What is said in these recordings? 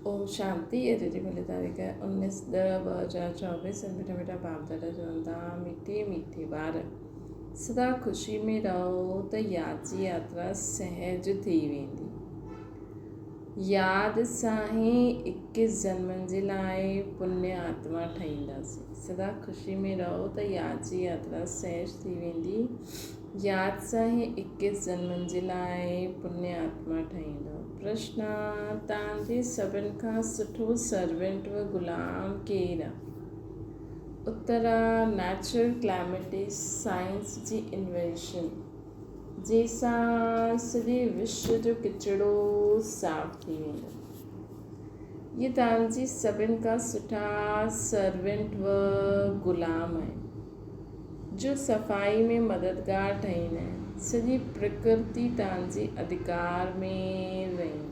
ओम शांति। अॼु जी भली तारीख़ 19/10/2024। मिठा मिठा बाप दादा चवनि था, मीठी मीठी ॿार सदा ख़ुशी में रहो त यादि जी यात्रा सहज थी वेंदी। यादि सां ई 21 जन्मनि जे लाइ पुण्य आत्मा ठहींदासीं। सदा ख़ुशी में रहो त यादि जी यात्रा सहज थी वेंदी। यादि सां ई 21 जन्मनि जे लाइ पुण्य आत्मा ठहींदो। प्रश्न: तव्हांजे सभिनि खां सुठो सर्वेंट व ग़ुलाम केरु आहे? उत्तर: नेचुरल क्लैमिटी साइंस जी इन्वेंशन, जंहिंसां सॼे विश्व जो किचिड़ो साफ़ थी वेंदो। ये तव्हांजी सभिनि खां सुठा सर्वेंट व ग़ुलाम आहिनि, जो सफ़ाई में मददगार ठहींदा आहिनि। सॼी प्रकृति तव्हांजे अधिकार में रहंदी।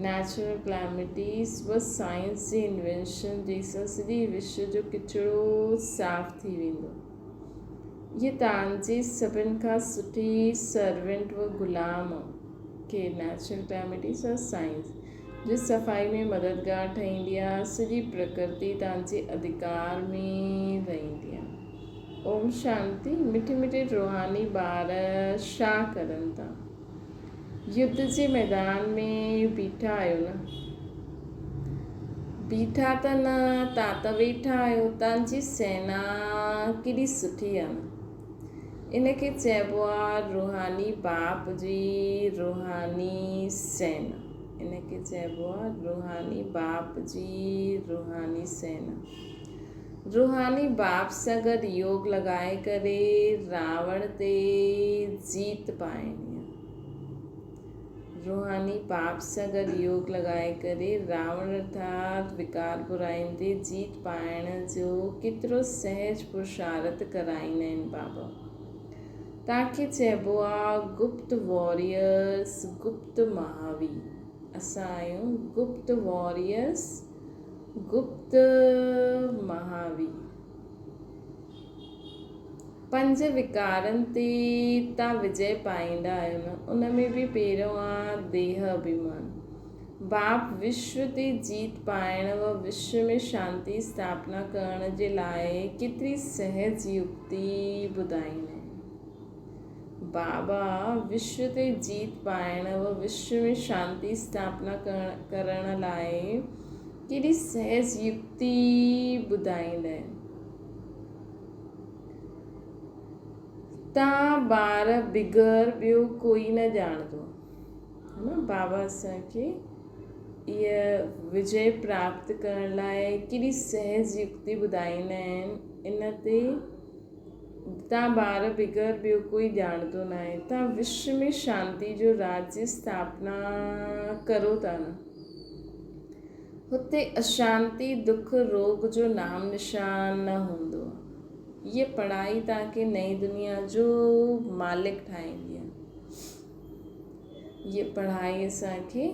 नेचुरल क्लैमिटीज़ व साइंस जी इन्वेंशन, जंहिंसां सॼे विश्व जो किचिड़ो साफ़ थी वेंदो। ये तव्हांजे सभिनि खां सुठी सर्वेंट व ग़ुलाम के नेचुरल क्लैमिटीज़ और साइंस, जो सफ़ाई में मददगार ठहींदी आहे। सॼी प्रकृति तव्हांजे अधिकार में रहंदी आहे। ओम शांति। मिठे मिठे रूहानी ॿार छा करनि था? युद्ध जे मैदान में बीठा आहियो न? बीठा त न, तव्हां त वेठा आहियो। तव्हांजी सेना केॾी सुठी आहे न। इनखे चइबो आहे रूहानी बाप जी रूहानी सेना। इनखे चइबो आहे रूहानी बाप जी रूहानी सेना। रूहानी बाप सां गॾु योग लॻाए करे रावण ते जीत पाइणी आहे। रूहानी बाप सां गॾु योग लॻाए करे रावण अर्थात विकार बुराइनि ते जीत पाइण जो केतिरो सहज पुरुषार्थ कराईंदा आहिनि बाबा। तव्हांखे चइबो आहे गुप्त वॉरियर्स, गुप्त महावीर। असां आहियूं गुप्त वॉरियर्स, गुप्त महावीर। 5 विकारनि ते तव्हां विजय पाईंदा आहियो न। उन में बि पहिरियों आहे देह अभिमान। बाप विश्व ते जीत पाइण व विश्व में शांति स्थापना करण जे लाइ केतिरी सहज युक्ति ॿुधाईंदा आहिनि। बाबा विश्व ते जीत पाइण व विश्व में शांति स्थापना करण लाइ केॾी सहज युक्ति ॿुधाईंदा आहिनि। तव्हां ॿार बिगर ॿियो कोई न ॼाणंदो है न। बाबा असांखे इहा विजय प्राप्त करण लाइ केॾी सहज युक्ति ॿुधाईंदा आहिनि। इन ते तव्हां ॿार बिगर ॿियो कोई ॼाणंदो न आहे। तव्हां विश्व में शांति जो राज्य स्थापना करो था न। हुते अशांति दुख रोग जो नाम निशान न हूंदो आहे। ये पढ़ाई तव्हांखे नई दुनिया जो मालिक ठाहींदी आहे। ये पढ़ाई असांखे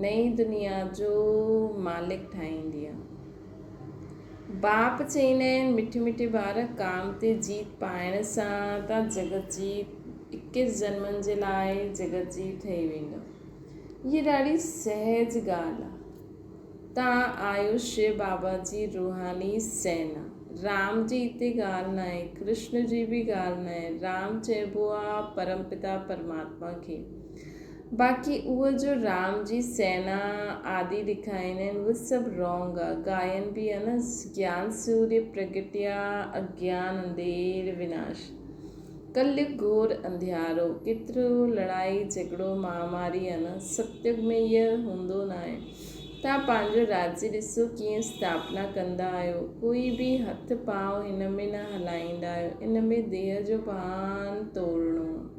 नई दुनिया जो मालिक ठाहींदी आहे। बाप चईंदा आहिनि मिठे मिठे ॿार, काम ते जीत पाइण सां तव्हां जगत जी 21 जन्मनि जे लाइ जगत जी ठही वेंदो। ये ॾाढी सहज ॻाल्हि आहे। तव्हां आहियो शिव बाबा जी रूहानी सेना। राम जी हिते ॻाल्हि न आहे, कृष्ण जी बि ॻाल्हि न आहे। राम चइबो आहे परमपिता परमात्मा खे। बाक़ी उहो जो राम जी सेना आदि ॾेखारींदा आहिनि, उहो सभु रॉन्ग आहे। गायन बि आहे न, ज्ञान सूर्य प्रगटिया अज्ञान अंधेर विनाश। कलयुग घोर अंधियारो। केतिरो लड़ाई झगड़ो महामारी आहे न। सतयुग में इहा हूंदो न आहे। तव्हां पंहिंजो राज्य ॾिसो कीअं स्थापना कंदा आहियो। कोई बि हथ पांव हिन में न हलाईंदा आहियो। इन में देह जो भान तोड़णो आहे।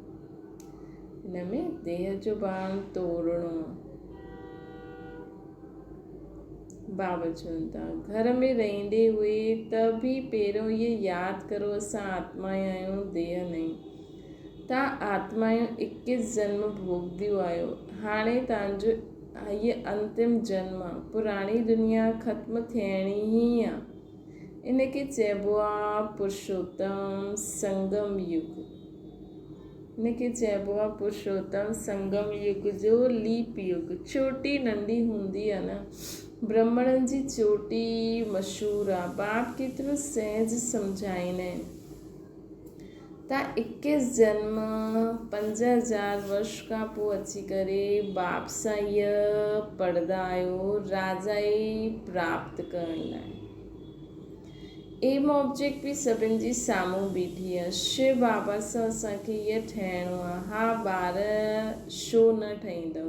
हिन में देह जो भान तोड़णो आहे। बाबा चवनि था घर में रहंदे हुए त बि पहिरियों इहे यादि करो, असां आत्मा आहियूं, देह नहीं। तव्हां आत्मायूं 21 जन्म भोगदियूं आहियो। हाणे तव्हांजो ये अंतिम जन्म आहे। पुराणी दुनिया ख़त्म थियणी ई आहे। इनखे चइबो आहे पुरुषोत्तम संगम युग। हिनखे चइबो आहे पुरुषोत्तम संगम युग जो लीप युग। चोटी नंढी हूंदी आहे न, ब्राह्मणनि जी चोटी मशहूरु आहे। बाप केतिरो सहज सम्झाईंदा आहिनि। तव्हां 21 जन्म 5000 वर्ष खां पोइ अची करे बाप सां इहा पढ़ंदा आहियो राजाई प्राप्त करण लाइ। एम ऑब्जेक्ट बि सभिनि जी साम्हूं बीठी आहे। शिव बाबा सां असांखे इहा ठहिणो आहे। हा ॿार छो न ठहींदव,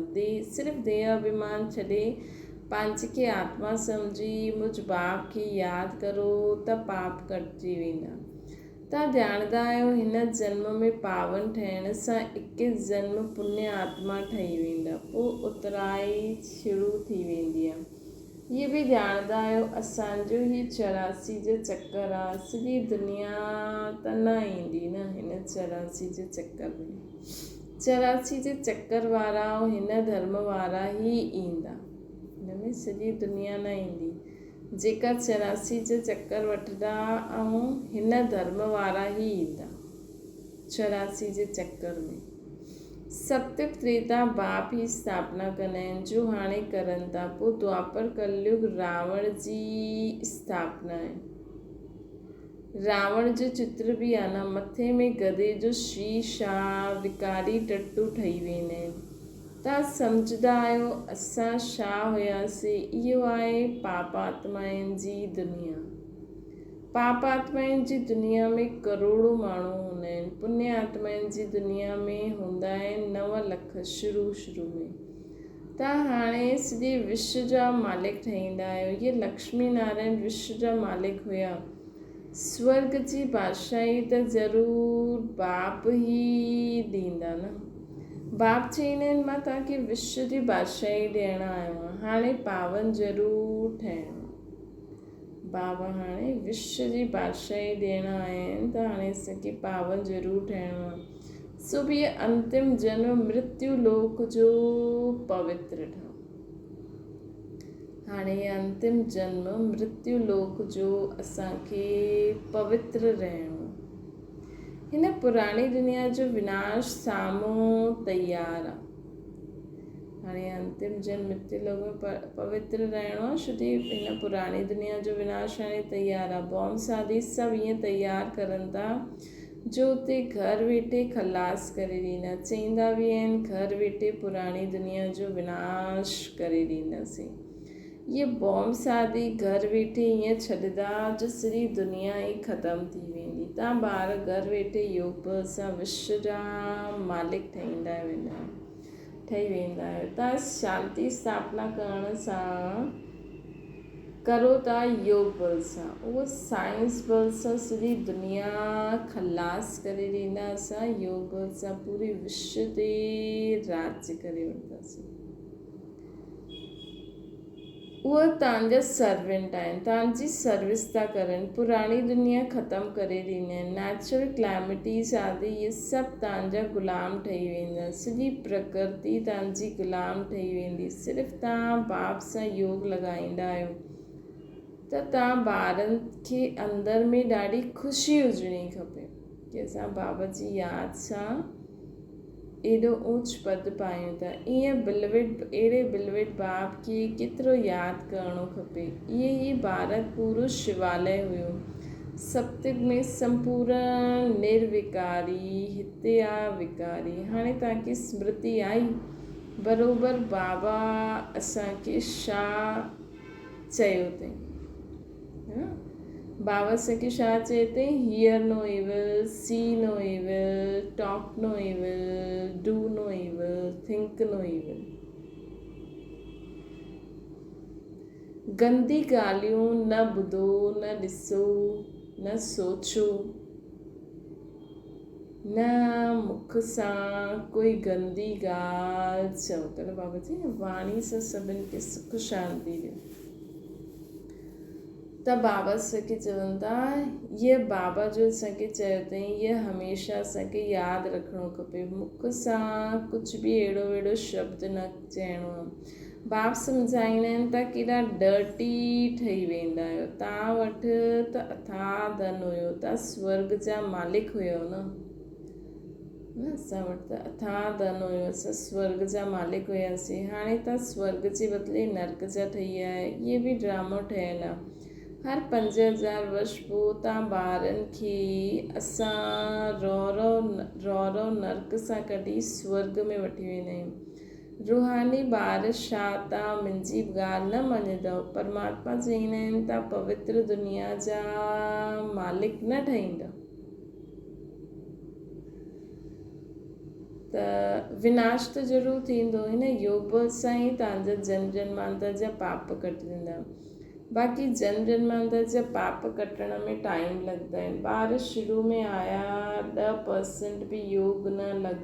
सिर्फ़ु देह अभिमान छॾे पंहिंजे खे आत्मा सम्झी मुझ बाप खे यादि करो त पाप कटिजी वेंदा। तव्हां ॼाणंदा आहियो हिन जन्म में पावन ठहिण सां 21 जन्म पुण्य आत्मा ठही वेंदा, पोइ उतराई शुरू थी वेंदी आहे। इहे बि ॼाणंदा आहियो असांजो ही 84 जो चक्कर आहे। सॼी दुनिया त न ईंदी न हिन 84 जे चक्कर में। 84 जे चक्कर वारा ऐं हिन धर्म वारा ई ईंदा, हिन में सॼी दुनिया न ईंदी। जेका 84 जो चक्कर वठंदा ऐं हिन धर्म वारा ई ईंदा 84 जे चक्कर में। सत्युग त्रेता बाप ई स्थापना कंदा आहिनि जो हाणे करनि था। पोइ द्वापर कलयुग रावण जी स्थापना आहे। रावण जो चित्र बि आहे न, मथे में गधे जो शीश आहे, विकारी टट्टू ठही वेंदा आहिनि। तव्हां सम्झंदा आहियो असां छा हुयासीं। इहो आहे पाप आत्माउनि जी दुनिया। पाप आत्माउनि जी दुनिया में करोड़ों माण्हू हूंदा आहिनि। पुण्य आत्माउनि जी दुनिया में हूंदा आहिनि 9 लख शुरू में। तव्हां हाणे सॼे विश्व जा मालिक ठहींदा आहियो। इहे लक्ष्मी नारायण विश्व जा मालिक हुया। स्वर्ग जी बादशाही त ज़रूरु बाप ई ॾींदा न। बाप चईंदा आहिनि मां तव्हांखे विश्व जी बादशाही ॾियणु आयो आहियां, हाणे पावन ज़रूरु ठहिणो। बाबा हाणे विश्व जी बादशाही ॾियणु आया आहिनि त हाणे असांखे पावन ज़रूरु ठहिणो आहे। सो बि अंतिम जन्म मृत्यु लोक जो पवित्र ठहो। हाणे अंतिम जन्म मृत्यु लोक जो असांखे पवित्र रहणो। हिन पुराणी दुनिया जो विनाश साम्हूं तयारु आहे। हाणे अंतिम जन्म मृत्यु लोक में पवित्र रहणो आहे। छो हिन पुराणी दुनिया जो विनाश हाणे तयारु आहे। बॉम्ब शादी सभु ईअं तयारु करनि था जो उते घर वेठे खलास करे ॾींदा। चईंदा बि आहिनि घर वेठे पुराणी दुनिया जो विनाश करे ॾींदासीं। इहे बॉम्ब शादी घर वेठे ईअं छॾंदा जो सॼी दुनिया ई ख़तमु थी वेंदी। तव्हां ॿार घर वेठे योग बल सां विश्व जा मालिक ठही वेंदा आहियो। तव्हां शांती स्थापना करण सां करो था योग बल सां, उहो साइंस बल सां सॼी दुनिया खलास करे ॾींदा। असां योग बल सां पूरे विश्व ते राज्य करे वठंदासीं। उहे तव्हांजा सर्वेंट आहिनि, तव्हांजी सर्विस था करनि, पुराणी दुनिया ख़तमु करे ॾींदा आहिनि। नेचुरल क्लैमिटीज़ आदि इहे सभु तव्हांजा ग़ुलाम ठही वेंदा। सॼी प्रकृति तव्हांजी ग़ुलाम ठही वेंदी। सिर्फ़ु तव्हां बाप सां योग लॻाईंदा आहियो त तव्हां ॿारनि खे अंदरि में ॾाढी ख़ुशी हुजणी खपे की असां बाबा जी यादि सां एॾो ऊच पद पायूं था। ईअं अहिड़े बिलविट बाप खे केतिरो यादि करणो खपे। इहे ई भारत पूरो शिवालय हुयो। सप्तक में संपूर्ण निर्विकारी, हिते आहे विकारी। हाणे तव्हांखे स्मृति आई बराबरि बाबा असांखे छा चयो अथई। बाबा असांखे छा चए अथई, hear no evil, see no evil, talk no evil, do no evil, think no evil. गंदी ॻाल्हियूं न ॿुधो, न ॾिसो, न सोचो, न मुख सां कोई गंदी ॻाल्हि चओ। त बाबा जी वाणी सां सभिनि खे सुख शांती ॾियो। त बाबा असांखे चवनि था इहे बाबा जो असांखे चयो अथई, इहे हमेशह असांखे यादि रखिणो खपे। मुख सां कुझु बि अहिड़ो वेड़ो शब्द न चइणो आहे। बाप सम्झाईंदा आहिनि त केॾा डर्टी ठही वेंदा आहियो। तव्हां वटि त अथाह धन हुयो, तव्हां स्वर्ग जा मालिक हुयो न। न असां वटि त अथाह धन हुयो, असां स्वर्ग जा मालिक हुयासीं, हाणे तव्हां स्वर्ग जे बदिले नर्क जा ठही आया। इहे बि ड्रामो ठहियलु आहे। हर 5000 वर्ष पोइ तव्हां ॿारनि खे असां रौ नर्क सां कढी स्वर्ग में वठी वेंदा आहियूं। रूहानी ॿार छा तव्हां मुंहिंजी ॻाल्हि न मञंदव? परमात्मा चवंदा आहिनि तव्हां पवित्र दुनिया जा मालिक न ठहींदव त विनाश त ज़रूरु थींदो। हिन योग सां ई तव्हांजा जन्म जन्मांतर जा पाप कटजंदा। बाक़ी जन्म जन्मांतर जा पाप कटण में टाइम लॻंदा आहिनि। ॿार शुरू में आया 10% बि योग न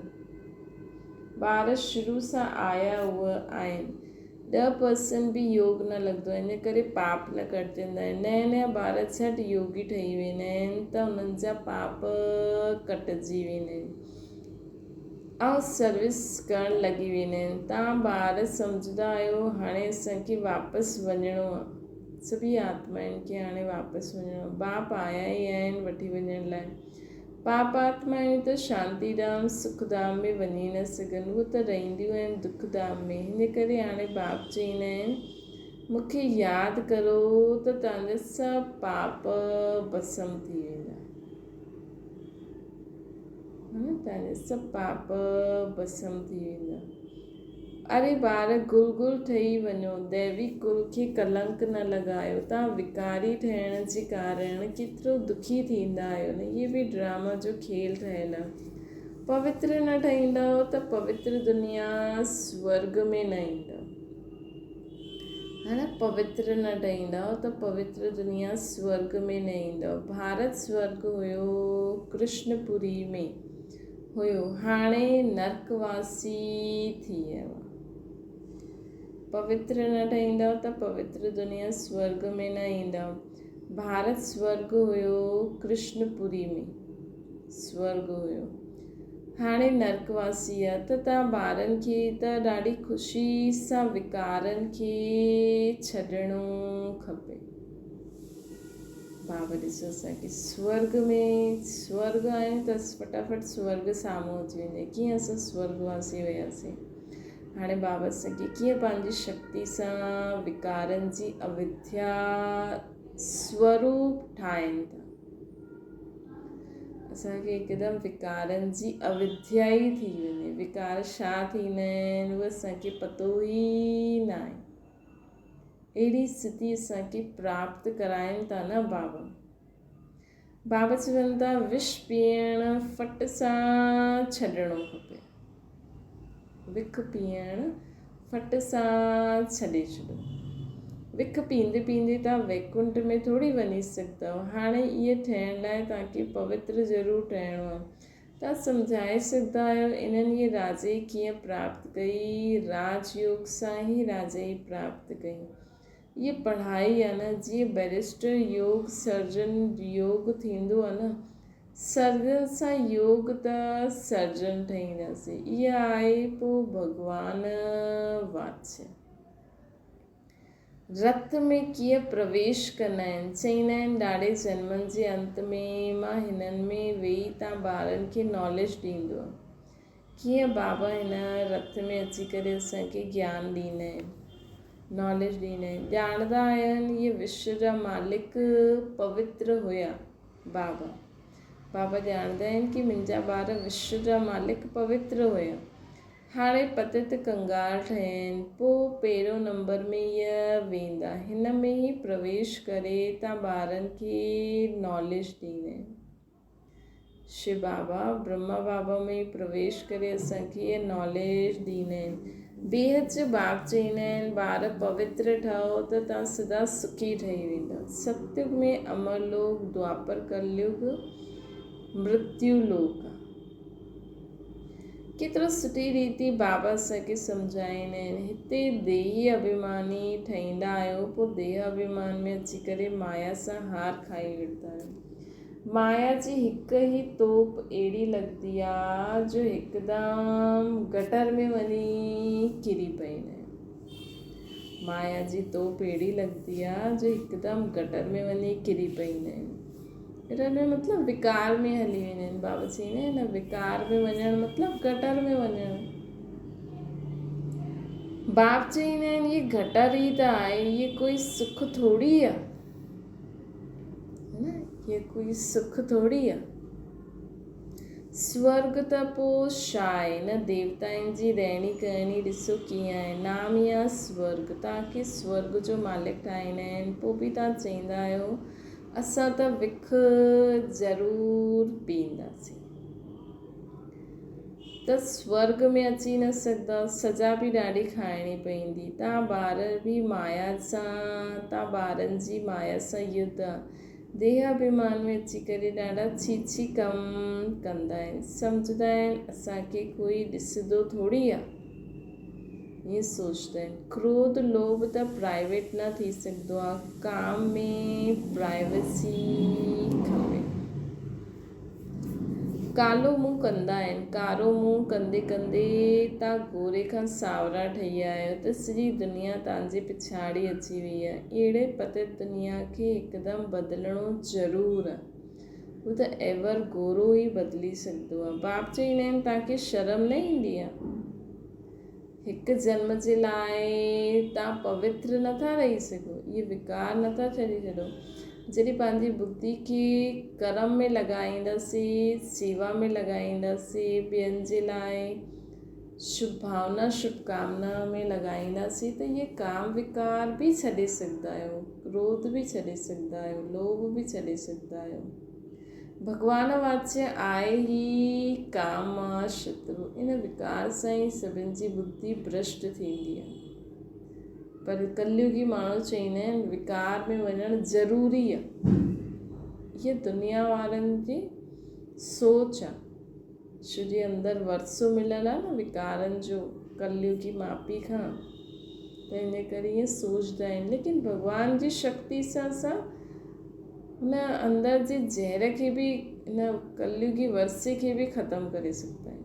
ॿार शुरू सां आया उहे आहिनि 10% बि योग न लॻंदो आहे, इन करे पाप न कटजंदा आहिनि। नया ॿार झटि योगी ठही वेंदा आहिनि त उन्हनि जा पाप कटिजी वेंदा आहिनि ऐं सर्विस करणु लॻी वेंदा आहिनि। तव्हां ॿार सम्झंदा आहियो हाणे असांखे वापसि वञिणो आहे, सभी आत्माउनि खे हाणे वापसि वञिणो आहे। बाप आया ई आहिनि वठी वञण लाइ। पाप आत्माऊं त शांतीधाम सुखधाम में वञी न सघनि, उहे त रहंदियूं आहिनि दुखधाम में। हिन करे हाणे बाप चवंदा आहिनि मूंखे यादि करो त तव्हांजा सभु पाप भस्म थी वेंदा। तव्हांजा सभु पाप भस्म थी वेंदा। अरे ॿार गुल ठही वञो, दैवी कुल खे कलंक न लॻायो। तव्हां विकारी ठहिण जे कारण केतिरो दुखी थींदा आहियो न। इहे बि ड्रामा जो खेल ठहियलु आहे। पवित्र न ठहींदव त पवित्र दुनिया स्वर्ग में न ईंदव। है न, पवित्र न ठहींदव त पवित्र दुनिया स्वर्ग में न ईंदव। भारत स्वर्ग हुयो कृष्णपुरी में हुयो, हाणे नर्कवासी थी वियो। पवित्र न ठहींदव त पवित्र दुनिया स्वर्ग में न ईंदव। भारत स्वर्ग हुयो कृष्णपुरी में स्वर्ग हुयो, हाणे नर्कवासी आहे। त तव्हां ॿारनि खे त ॾाढी ख़ुशी सां विकारनि खे छॾिणो खपे। बाबा ॾिसो असांखे स्वर्ग आहियूं त फटाफट स्वर्ग साम्हूं अची वञे। कीअं असां स्वर्गवासी हुयासीं, हाणे बाबा असांखे कीअं पंहिंजी शक्ति सां विकारनि जी अविद्या स्वरूप ठाहिनि था। असांखे हिकदमि विकारनि जी अविद्या ई थी वञे। विकार छा थींदा आहिनि उहो असांखे पतो ई न आहे। अहिड़ी स्थिति असांखे प्राप्त कराइनि था न बाबा चवनि था विष पीअण फट सां छॾिणो खपे। विख पीअण फट सां छॾे छॾो। विख पींदे पींदे तव्हां वैकुंठ में थोरी वञी सघंदव। हाणे इहे ठहिण लाइ तव्हांखे पवित्र ज़रूरु ठहिणो आहे। तव्हां सम्झाए सघंदा आहियो इन्हनि इहे राजाई कीअं प्राप्त कई? राजयोग सां ई राजाई प्राप्त कई। इहे पढ़ाई आहे न, जीअं बैरिस्टर योग सर्जन योग थींदो आहे न, सर्जन सां योग त सर्जन ठहींदासीं। इहा आहे पोइ भॻवानु वात्स्य। रथ में कीअं प्रवेश कंदा आहिनि, चवंदा आहिनि ॾाढे जन्मनि जे अंत में मां हिननि में वेही तव्हां ॿारनि खे नॉलेज ॾींदो आहे। कीअं बाबा हिन रथ में अची करे असांखे ज्ञान ॾींदा आहिनि, नॉलेज ॾींदा आहिनि। ॼाणंदा आहिनि इहे विश्व जा मालिक पवित्र हुया। बाबा ॼाणंदा आहिनि कि मुंहिंजा ॿार विश्व जा मालिक पवित्र हुया। हाणे पतित कंगाल ठहिया आहिनि, पोइ पहिरियों नंबर में इहा वेंदा। हिन में ई प्रवेश करे तव्हां ॿारनि खे नॉलेज ॾींदा आहिनि। शिव बाबा ब्रह्मा बाबा में प्रवेश करे असांखे इहा नॉलेज ॾींदा आहिनि। बेहद जो बाप चवंदा आहिनि ॿार पवित्र ठहो त तव्हां सदा सुखी ठही वेंदव। सतयुग में अमरलोक, द्वापर कलयुग मृत्यु लोक आहे। केतिरो सुठी रीति बाबा असांखे सम्झाईंदा आहिनि। हिते देही अभिमानी ठहींदा आहियो, पोइ देह अभिमान में अची करे माया सां हार खाई वठंदा आहियो। माया जी हिकु ई तोप अहिड़ी लॻंदी आहे जो हिकदमि गटर में वञी किरी पवंदा आहिनि। माया जी तोप अहिड़ी लॻंदी आहे जो हिकदमि गटर में वञी किरी पवंदा आहिनि। इन्हनि में मतिलबु विकार में हली वेंदा आहिनि। बाबा चईंदा आहिनि न, विकार में वञणु मतिलबु गटर में वञणु। बाप चईंदा आहिनि ये गटर ई त आहे, ये कोई सुख थोड़ी आहे, है न, ये कोई सुख थोड़ी आहे। स्वर्ग त पोइ छा आहे, न देवताउनि जी रहणी करणी ॾिसो कीअं आहे, नाम ई आहे स्वर्ग। तव्हांखे स्वर्ग जो मालिक ठाहींदा आहिनि, पोइ बि तव्हां चईंदा आहियो असां त विख ज़रूरु पीअंदासीं। त स्वर्ग में अची न सघंदा, सज़ा बि ॾाढी खाइणी पवंदी। तव्हां ॿार बि माया सां, तव्हां ॿारनि जी माया सां युद्ध आहे। देह अभिमान में अची करे ॾाढा छी कम कंदा आहिनि, सम्झंदा आहिनि असांखे कोई ॾिसंदो थोड़ी आहे, ईअं सोचंदा आहिनि। क्रोध लोभ त प्राइवेट न थी सघंदो आहे, काम में प्राइवेसी खपे। कालो मुंहुं कंदा आहिनि, कारो मुंहुं कंदे कंदे तव्हां गोरे खां सावरा ठही आहियो त सॼी दुनिया तव्हांजे पिछाड़ी अची वई आहे। अहिड़े पते दुनिया खे हिकदमि बदिलणो ज़रूरु आहे, हू त एवर गोरो ई बदिली सघंदो आहे। बाप चईंदा आहिनि तव्हांखे शर्म न ईंदी आहे, हिकु जन्म जे लाइ तव्हां पवित्र नथा रही सघो, इहे विकार नथा छॾे छॾो। जॾहिं पंहिंजी बुद्धि खे कर्म में लॻाईंदासीं, सेवा में लॻाईंदासीं, ॿियनि जे लाइ शुभ भावना शुभकामना में लॻाईंदासीं, त इहे काम विकार बि छॾे सघंदा आहियो, क्रोध बि छॾे सघंदा आहियो, लोभ बि छॾे सघंदा आहियो। भगवान वाच्य आहे ही काम शत्रु, इन विकार सां ई सभिनि जी बुद्धि भ्रष्ट थींदी आहे। पर कलयुगी माण्हू चईंदा आहिनि विकार में वञणु ज़रूरी आहे। इहा दुनिया वारनि जी सोच आहे, छो जे अंदरि वरसो मिलियलु आहे न विकारनि जो कलयुगी मापी खां, त इन करे ईअं सोचंदा आहिनि। लेकिन भॻवान जी शक्ति सां असां हुन अंदरि जे ज़हर खे बि, हिन कलयुगी वरसे खे बि ख़तमु करे सघंदा आहियूं।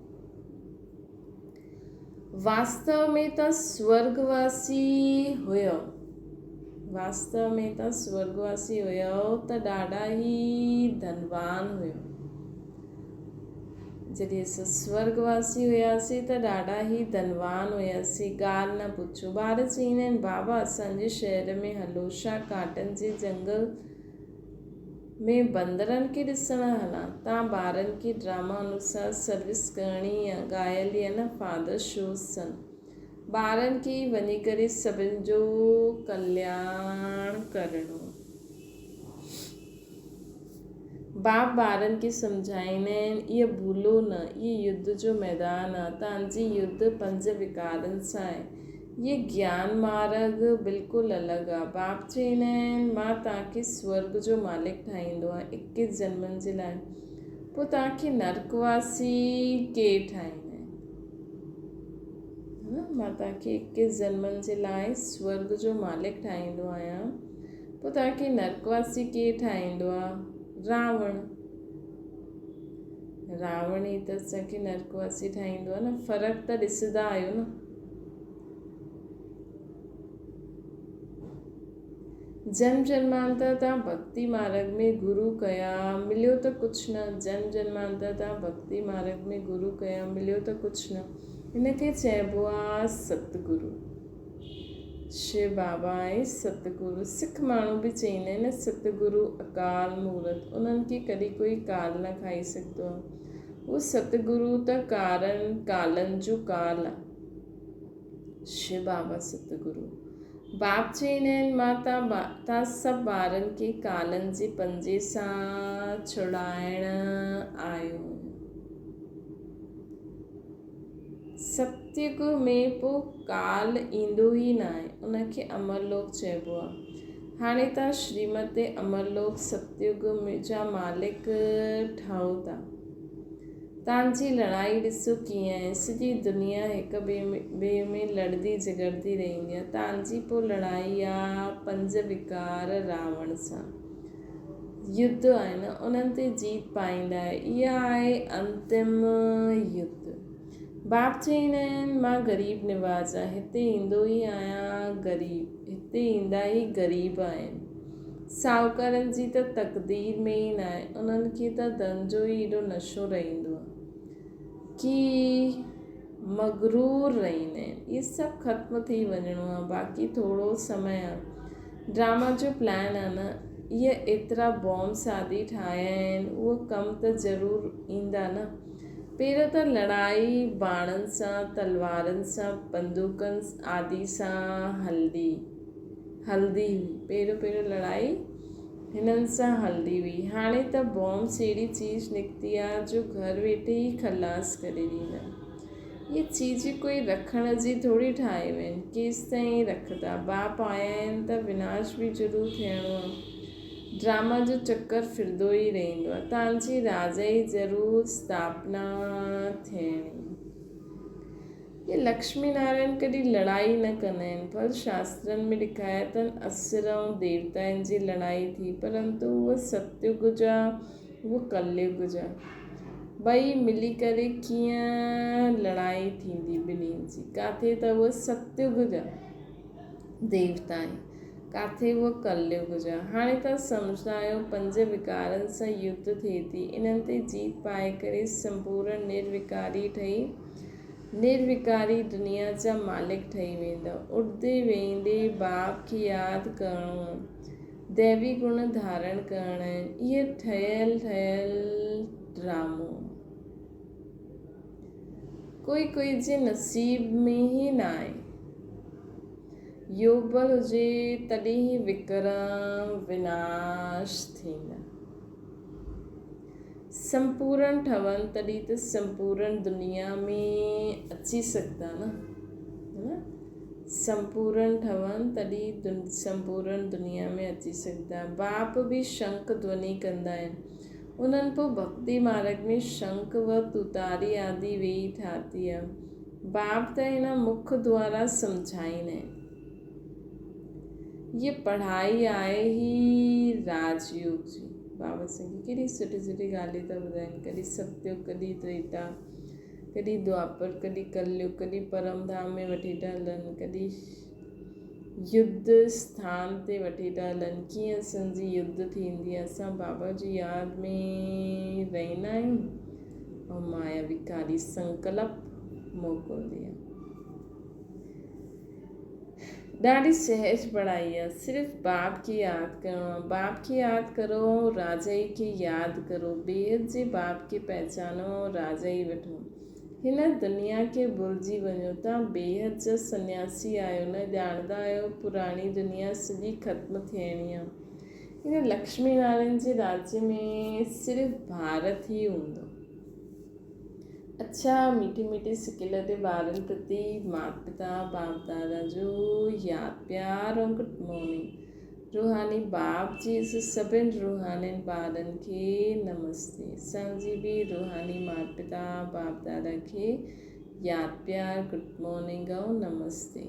वास्तव में त स्वर्गवासी हुयो, वास्तव में त स्वर्गवासी हुयो त ॾाढा ई धनवान हुयो। जॾहिं असां स्वर्गवासी हुयासीं त ॾाढा ई धनवान हुयासीं, ॻाल्हि न पुछो। ॿार चईंदा आहिनि बाबा असांजे शहर में हलो, छा काटन जे जंगल में बंदरनि खे ॾिसणु हलां? तव्हां ॿारनि खे ड्रामा अनुसार सर्विस करणी आहे, ॻायल आहे न फादर शोज़ सन। ॿारनि खे वञी करे सभिनि जो कल्याण करणो। बाप ॿारनि खे सम्झाईंदा आहिनि इहो भूलो न, इहो युद्ध जो मैदान आहे, तव्हांजी युद्ध 5 विकारनि सां आहे। ये ज्ञान मार्ग बिल्कुलु अलॻि आहे। बाप चईंदा आहिनि मां तव्हांखे स्वर्ग जो मालिक ठाहींदो आहे 21 जन्मनि जे लाइ, पोइ तव्हांखे नरकवासी केरु ठाहींदा आहिनि? मां तव्हांखे 21 जन्मनि जे लाइ स्वर्ग जो मालिक ठाहींदो आहियां, पोइ तव्हांखे नरकवासी केरु ठाहींदो आहे? रावण। रावण ई त असांखे नरकवासी ठाहींदो आहे न। फ़र्क़ु त ॾिसंदा आहियो न। जन्म जन्मांतर तव्हां भक्ति मार्ग में गुरु कया, मिलियो त कुझु न। जन्म जन्मांतर तव्हां भक्ति मार्ग में गुरु कया, मिलियो त कुझु न। हिनखे चइबो आहे सतगुरु। शिव बाबा आहे सतगुरु। सिख माण्हू बि चईंदा आहिनि सतगुरु अकाल मूर्त, उन्हनि खे कॾहिं कोई काल न खाई सघंदो आहे। उहो सतगुरु त कालनि जो काल आहे। शिव बाबा सतगुरु। बाप चईंदा आहिनि मां तव्हां सभु ॿारनि खे कालनि जे पंजे सां छुड़ाइण आयो। सतयुग में पोइ काल ईंदो ई न आहे, उनखे अमरलोक चइबो आहे। हाणे तव्हां श्रीमत अमरलोक सतयुग जा मालिक ठहो था। तव्हांजी लड़ाई ॾिसो कीअं आहे, सॼी दुनिया हिक ॿिए में लड़दी झगड़दी रहंदी आहे। तव्हांजी पोइ लड़ाई आहे 5 विकार रावण सां। युद्ध आहे न, उन्हनि ते जीत पाईंदा। इहा आहे अंतिम युद्ध। बाप चईंदा आहिनि मां ग़रीब निवाज़ आहियां, हिते ईंदो ई आहियां ग़रीब, हिते ईंदा ई ग़रीब आहिनि। साहूकारनि जी त तक़दीर में ई न आहे, उन्हनि खे त धन जो ई एॾो नशो रहंदो आहे कि मगरूर रहंदा आहिनि। इहे सभु ख़त्म थी वञिणो आहे, बाक़ी थोरो समय आहे। ड्रामा जो प्लान आहे न, इहे एतिरा बॉम्ब शादी ठाहिया आहिनि, उहो कमु त ज़रूरु ईंदा न। पहिरियों त लड़ाई बाणनि सां, तलवारनि सां, बंदूकनि आदि सां हलंदी हुई। पहिरियों लड़ाई हिननि सां हलंदी हुई। हाणे त बॉम्ब्स अहिड़ी चीज़ निकिती आहे जो घर वेठे ई खलास करे ॾींदा। ये चीज़ कोई रखण जी थोरी ठाहियूं आहिनि, केसि ताईं रखंदा। बाप आया आहिनि त विनाश बि ज़रूरु थियणो आहे। ड्रामा जो चक्कर फिरंदो ई रहंदो आहे। तव्हांजी राजा जी ज़रूरु स्थापना थियणी। ये लक्ष्मी नारायण कॾहिं लड़ाई न कंदा आहिनि, पर शास्त्रनि में ॾेखारिया अथनि असुर ऐं देवताउनि जी लड़ाई थी, परंतु उहा सतयुग जा, उहो कलयुग जा। ॿई मिली करे कीअं लड़ाई थींदी ॿिन्हिनि जी। किथे त उहा सतयुग जा देवता आहिनि, किथे उहा कलयुग जा। हाणे तव्हां सम्झंदा आहियो 5 विकारनि सां युद्ध थिए थी। इन्हनि ते जीत पाए करे संपूर्ण निर्विकारी दुनिया जा मालिक ठही वेंदा। उठंदे वेंदे बाप खे यादि करणो आहे, दैवी गुण धारण करणा आहिनि। इहे ठहियल ड्रामो कोई जे नसीब में ई न आहे। योग बल हुजे तॾहिं ई विक्रम विनाश थींदा। संपूर्ण ठहनि तॾहिं त संपूर्ण दुनिया में अची सघंदा न, संपूर्ण ठहनि तॾहिं संपूर्ण दुनिया में अची सघंदा। बाप बि शंख ध्वनि कंदा आहिनि। उन्हनि पोइ भक्ति मार्ग में शंख व तुतारी आदि वेही ठाती आहे। बाप त हिन मुख द्वारा सम्झाईंदा आहिनि। ये पढ़ाई आहे ही राजयोग जी। बाबा सिंह केॾी सुठी सुठी ॻाल्हियूं था ॿुधाइनि। कॾहिं सतयुग, कॾहिं त्रेता, कॾहिं द्वापर, कॾहिं कलयुग, कॾहिं परम धाम में वठी था हलनि, कॾहिं युद्ध स्थान ते वठी था हलनि। कीअं असांजी युद्ध थींदी आहे, असां बाबा जी यादि में रहंदा आहियूं ऐं माया विकारी संकल्प मोकिलंदी आहे। ॾाढी सहज पढ़ाई आहे। सिर्फ़ु बाप खे यादि करिणो आहे। बाप खे यादि करो, राजा ई खे यादि करो। बेहद जे बाप खे पहचानो, राजा ई वठो। हिन दुनिया खे भुलिजी वञो। तव्हां बेहद जा सन्यासी आहियो, न ॼाणंदा आहियो पुराणी दुनिया सॼी ख़त्म थियणी आहे। हिन लक्ष्मी नारायण जे राज्य में सिर्फ़ु भारत ई हूंदो। अच्छा, मीठी मीठी सिकिल ते ॿारनि प्रति माता पिता बाप दादा जो यादि प्यार ऐं गुड मॉर्निंग। रूहानी बाप जी सभिनि रूहानी ॿारनि खे नमस्ते। असांजी बि रूहानी माता पिता बाप दादा खे यादि प्यार, गुड मॉर्निंग ऐं नमस्ते।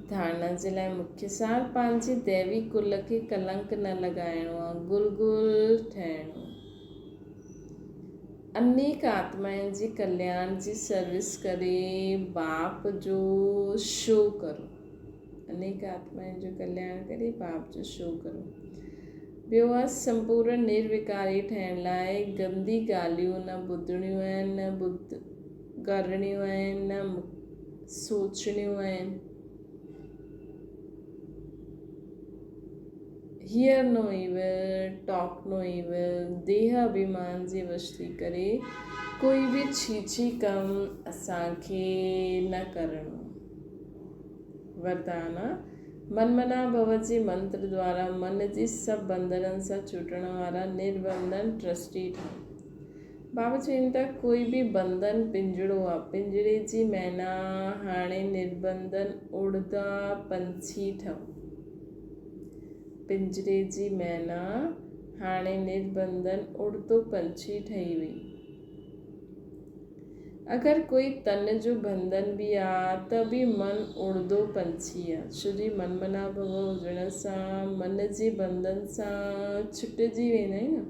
धारणा जे लाइ मुख्य सार, पंहिंजे दैवी कुल खे कलंक न लॻाइणो आहे, गुल ठहिणो। अनेक आत्माउनि जी कल्याण जी सर्विस करे बाप जो शो करो। अनेक आत्माउनि जो कल्याण करे बाप जो शो करो। ॿियो आहे संपूर्ण निर्विकारी ठहिण लाइ गंदी ॻाल्हियूं न ॿुधणियूं आहिनि, न करणियूं आहिनि, न सोचणियूं आहिनि। Hear no evil, talk no evil. देह अभिमान जे वश थी करे कोई बि छीछी कमु असांखे न करणो। वरदान, मनमना भव जे मंत्र द्वारा मन जे सभु बंधननि सां छूटण वारा निर्बंधन ट्रस्टी ठहो। बाबा चवनि था कोई बि बंधन पिंजड़ो आहे, पिंजड़े जी मैना हाणे निर्बंधन उड़दा पंछी ठहो। पिंजरे जी मैना हाणे निर्बंधन उड़दो पंछी ठही वई। अगरि कोई तन जो बंधन बि आहे त बि मन उड़दो पंछी आहे। छोजी मनमना भव हुजण सां मन जे बंधन सां छुटिजी वेंदा आहियूं न।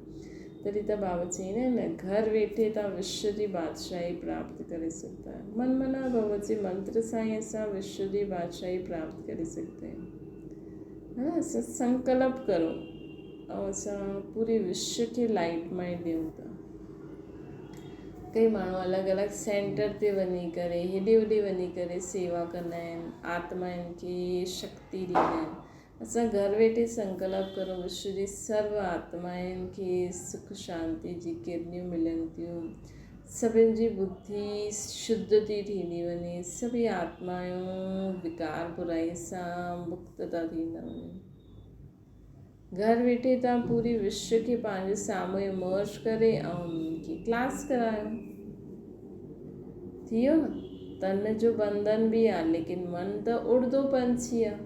तॾहिं त बाबा चवंदा आहिनि न, घर वेठे तव्हां विश्व जी बादशाही प्राप्त करे सघंदा आहियो। मनमना भव जे मंत्र सां ई असां विश्व जी बादशाही प्राप्त करे सघंदा आहियूं। है ना। असां संकल्प करो ऐं असां पूरे विश्व खे लाइट मां ॾियूं था। कई माण्हू अलॻि अलॻि सेंटर ते वञी करे हेॾे होॾे वञी करे सेवा कंदा आहिनि, आत्माउनि खे शक्ति ॾींदा आहिनि। असां घर वेठे संकल्प करो विश्व जी सर्व आत्माउनि खे सुख शांति जी किरणियूं मिलनि थियूं, सभिनि जी बुद्धि शुद्ध थी थींदी वञे, सभई आत्माऊं विकार बुराई सां मुक्त था थींदा वञनि। घर वेठे तव्हां पूरी विश्व खे पंहिंजे साम्हूं इमर्ज करे ऐं उन्हनि खे क्लास करायो। थी वियो न। तन जो बंधन बि आहे, लेकिन मन त उड़ंदो पंछी आहे।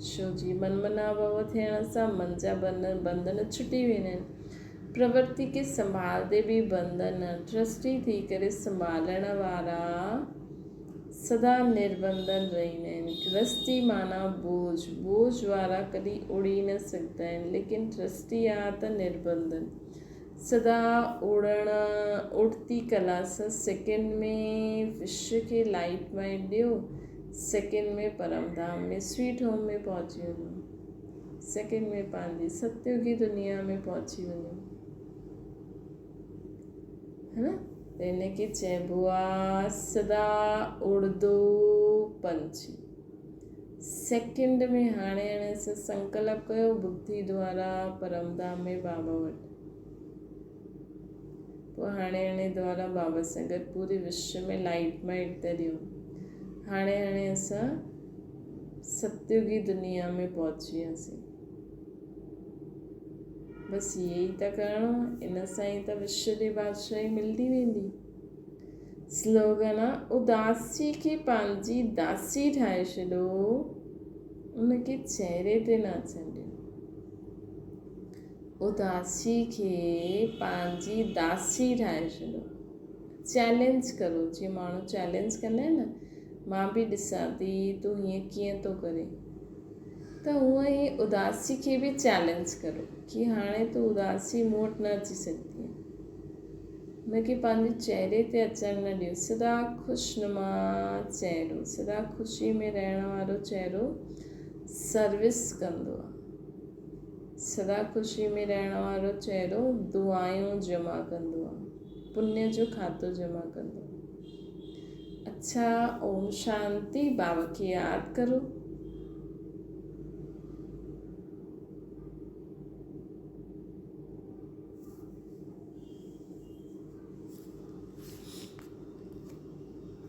छो जी मनमना भव थियण सां मन जा बंधन छुटी वेंदा आहिनि। प्रवृत्ति खे संभालते बि बंधन ट्रस्टी थी करे संभालण वारा सदा निर्बंधन रहंदा आहिनि। गृहस्थी माना बोझ वारा कॾहिं उड़ी न सघंदा आहिनि, लेकिन ट्रस्टी आहे त निर्बंधन सदा उड़ती कला सां सेकेंड में विश्व खे लाइट में ॾियो, सेकेंड में परम धाम में स्वीट होम में पहुची वञो, सेकेंड में पंहिंजी सत्युगी दुनिया में पहुची वञो, है न। त इनखे चइबो आहे सदा उड़ंदो पंछी। सेकेंड में हाणे सां संकल्प कयो बुद्धि द्वारा परम धाम में बाबा वटि। पोइ हाणे द्वारा बाबा सां गॾु पूरे विश्व में लाइट माइट था ॾियूं। हाणे असां सत्युगी दुनिया में पहुची वियासीं। बसि इहे ई त करिणो आहे। इन सां ई त विश्व जी बादशाही मिलंदी वेंदी। स्लोगन आहे उदासी खे पंहिंजी दासी ठाहे छॾियो, उनखे चहिरे ते न अचणु ॾियो। उदासी खे पंहिंजी दासी ठाहे छॾियो। चैलेंज करो, जीअं माण्हू चैलेंज कंदा आहिनि न, मां बि ॾिसां थी तूं हीअं कीअं थो करे, त हूअं ई उदासी खे बि चैलेंज करो कि हाणे तूं उदासी मूं वटि न अची सघंदी आहे। हुनखे पंहिंजे चहिरे ते अचणु न ॾियो। सदा ख़ुशनुमा चहिरो, सदा ख़ुशी में रहण वारो चहिरो सर्विस कंदो आहे। सदा ख़ुशी में रहण वारो चहिरो दुआयूं जमा कंदो आहे, पुण्य जो खातो जमा कंदो आहे। अच्छा, ओम शांति। बाबा खे यादि करो।